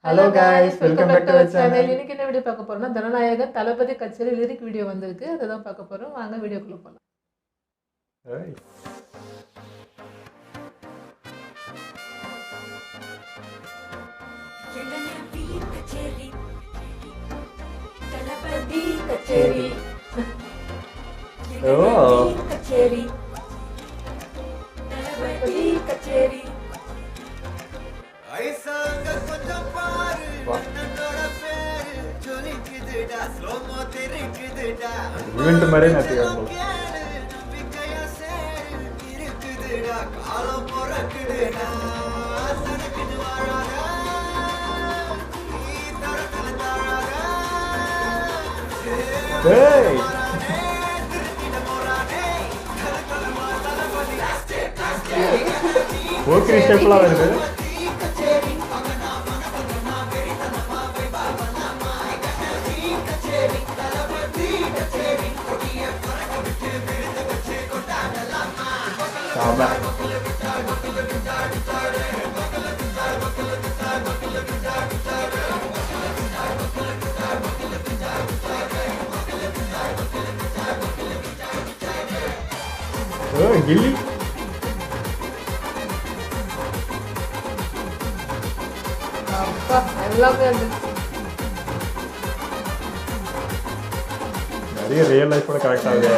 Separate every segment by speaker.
Speaker 1: Hello guys, welcome back to channel. இன்னைக்கு என்ன video பார்க்க போறோம்னா, ஜனநாயகன் தளபதி கச்சேரி லிரிக் வீடியோ வந்திருக்கு. அதை தான் பார்க்க போறோம். வாங்க வீடியோக்குள்ள போலாம். கச்சேரி கச்சேரி கச்சேரி ஐசாங்க கொஞ்சம் பாரு நன்னோட பேரு ஜொலிக்குதுடா ஸ்லோமோ தெரிக்குதுடா ஈவென்ட் மாதிரி நத்தியாங்க நம்பிக்கையா சேரு இருக்குதுடா காலம் பொறக்குதுடா சனக்குது வாழாதா நீ தரத்துல தாழாதா ஏய் ஓகே ஸ்டெப்லாம் வருது. கில்லி எல்லாமே நிறைய ரியல் லைஃபோட கரெக்ட் ஆகுது.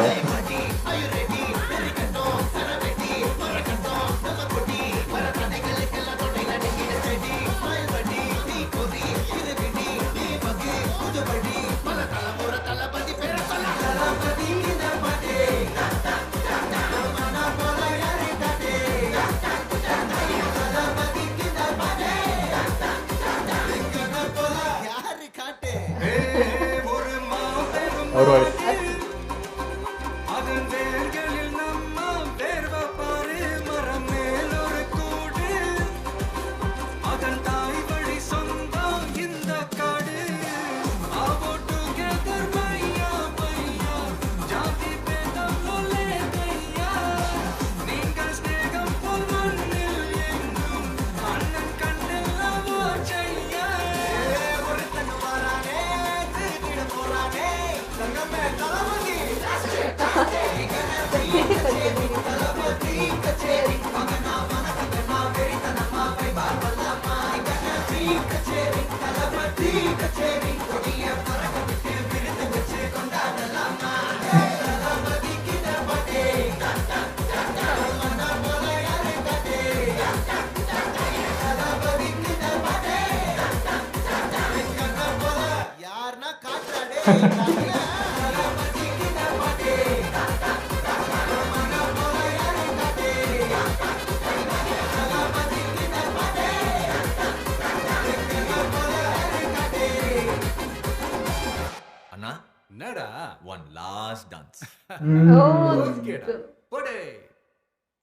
Speaker 2: என்னடா ஒன் லாஸ்ட் டான்ஸ்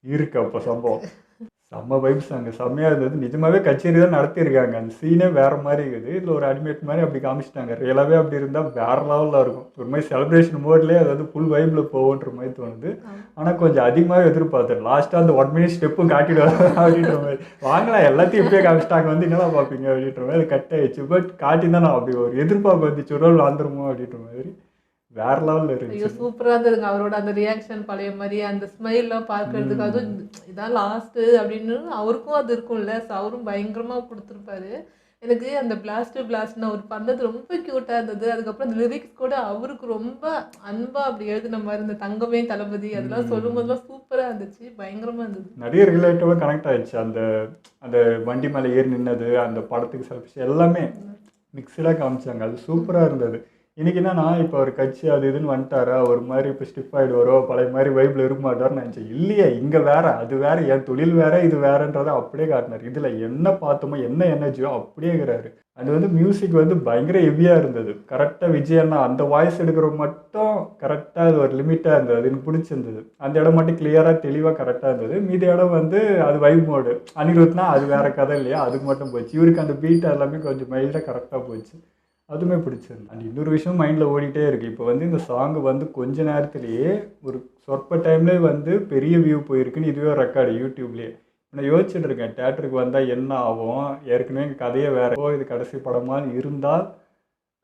Speaker 1: இருக்கு. அப்போ சம்பவம் செம்ம வைப்ஸ் அங்கே செம்மையாக இருந்தது. நிஜமாவே கச்சேரி தான் நடத்தியிருக்காங்க. அந்த சீனே வேறு மாதிரி இருக்குது. இதில் ஒரு அனிமேட் மாதிரி அப்படி காமிச்சிட்டாங்க. ரியலாகவே அப்படி இருந்தால் வேறு லெவலில் இருக்கும். ஒரு மாதிரி செலிப்ரேஷன் மோட்லேயே அதாவது ஃபுல் வைப்பில் போகுன்ற மாதிரி தோணுது. ஆனால் கொஞ்சம் அதிகமாகவே எதிர்பார்த்தேன். லாஸ்ட்டாக அந்த 1 மினிட் ஸ்டெப்பும் காட்டிடுவாங்க அப்படின்ற மாதிரி. வாங்கலாம் எல்லாத்தையும் இப்படியே காமிச்சிட்டாங்க, வந்து என்னெல்லாம் பார்ப்பீங்க அப்படின்ற மாதிரி அது கட் ஆயிடுச்சு. பட் காட்டி தான் நான் அப்படி ஒரு எதிர்பார்ப்பு வந்துச்சு, ஒரு நாள் வந்துருமோ அப்படின்ற மாதிரி. வேற லெவலில் இருக்கு.
Speaker 3: சூப்பராக இருந்ததுங்க அவரோட அந்த ரியாக்ஷன். பழைய மாதிரி அந்த ஸ்மைல்லாம் பார்க்கறதுக்கு அதுவும் இதான் லாஸ்ட்டு அப்படின்னு அவருக்கும் அது இருக்கும்ல. ஸோ அவரும் பயங்கரமாக கொடுத்துருப்பாரு. எனக்கு அந்த பிளாஸ்ட்னு அவர் பண்ணது ரொம்ப க்யூட்டாக இருந்தது. அதுக்கப்புறம் அந்த லிரிக்ஸ் கூட அவருக்கு ரொம்ப அன்பாக அப்படி எழுதின மாதிரி இந்த தங்கமே தளபதி அதெல்லாம் சொல்லும் போதெல்லாம் சூப்பராக இருந்துச்சு, பயங்கரமாக இருந்தது.
Speaker 1: நிறைய ரிலேட்டிவாக கனெக்ட் ஆயிடுச்சு. அந்த அந்த வண்டி மேலே ஏறி நின்னது, அந்த படத்துக்கு செல்ஃபிஷ் எல்லாமே மிக்சடாக காமிச்சாங்க. அது சூப்பராக இருந்தது. இன்றைக்கி என்னன்னா, இப்போ அவர் கட்சி அது இதுன்னு வந்துட்டாரா, ஒரு மாதிரி இப்போ ஸ்டிஃப் ஆகிடுவாரோ, பழைய மாதிரி வைப்பில் இருக்க மாட்டார்னு நினச்சேன். இல்லையே, இங்கே வேறு, அது வேறு, என் தொழில் வேறு, இது வேறுன்றதை அப்படியே காட்டினார். இதில் என்ன பார்த்தோமோ, என்ன எனர்ஜியோ அப்படியே இருக்கிறாரு. அது வந்து மியூசிக் வந்து பயங்கர ஹெவியாக இருந்தது. கரெக்டாக விஜயண்ணா அந்த வாய்ஸ் எடுக்கிறவங்க மட்டும் கரெக்டாக அது ஒரு லிமிட்டாக இருந்தது. அது எனக்கு பிடிச்சிருந்தது. அந்த இடம் மட்டும் கிளியராக தெளிவாக கரெக்டாக இருந்தது. மீதி இடம் வந்து அது வைப் மோடு. அனிருத்னா அது வேறு கதை இல்லையா, அதுக்கு மட்டும் போச்சு. இவருக்கு அந்த பீட் எல்லாமே கொஞ்சம் மைல்டாக கரெக்டாக போச்சு. அதுவுமே பிடிச்சிருந்து. அண்ட் இன்னொரு விஷயம் மைண்டில் ஓடிட்டே இருக்குது. இப்போ வந்து இந்த சாங் வந்து கொஞ்ச நேரத்துலேயே ஒரு சொற்ப டைம்லேயே வந்து பெரிய வியூ போயிருக்குன்னு இதுவே ரெக்கார்டு யூடியூப்லேயே. நான் யோசிச்சுட்டு இருக்கேன் தேட்டருக்கு வந்தால் என்ன ஆகும், ஏற்கனவே கதையே வேறு, இது கடைசி படமாக இருந்தால்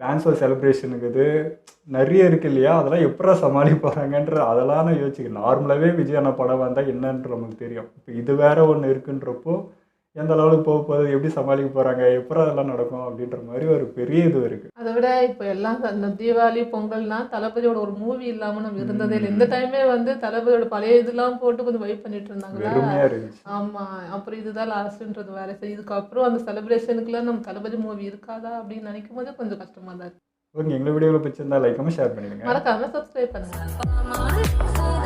Speaker 1: ஃபேன்ஸோட செலிப்ரேஷனுக்கு இது நிறைய இருக்குது இல்லையா, அதெல்லாம் எப்படா சமாளிக்க போகிறாங்கன்ற அதெல்லாம் நான் யோசிக்கிறேன். நார்மலாகவே விஜய் அண்ணா படம் வந்தால் என்னன்ற நமக்கு தெரியும். இப்போ இது வேற ஒன்று இருக்குன்றப்போ எந்த லெவலுக்கு போக போகுது, எப்படி சமாளிக்க போகிறாங்க, எப்போ அதெல்லாம் நடக்கும் அப்படின்ற மாதிரி ஒரு பெரிய இது இருக்குது.
Speaker 3: அதை விட இப்போ எல்லாம் இந்த தீபாவளி பொங்கல்னா தளபதியோட ஒரு மூவி இல்லாமல் நம்ம இருந்ததே இல்லை. இந்த டைமே வந்து தளபதியோட பழைய இதெல்லாம் போட்டு கொஞ்சம் வைப் பண்ணிட்டு இருந்தாங்களா.
Speaker 1: பெருமையாக இருந்துச்சு.
Speaker 3: ஆமாம், அப்புறம் இதுதான் லாஸ்ட்டுன்றது வேற. சரி, இதுக்கப்புறம் அந்த செலிப்ரேஷனுக்குலாம் நம்ம தளபதி மூவி இருக்காதா அப்படின்னு நினைக்கும் போது கொஞ்சம் கஷ்டமாக தான் இருக்கு.
Speaker 1: ஓகே, எங்கள் வீடியோவில் பிடிச்சிருந்தா லைக் ஷேர் பண்ணிடுங்க.
Speaker 3: மறக்காம சப்ஸ்கிரைப் பண்ணுங்க.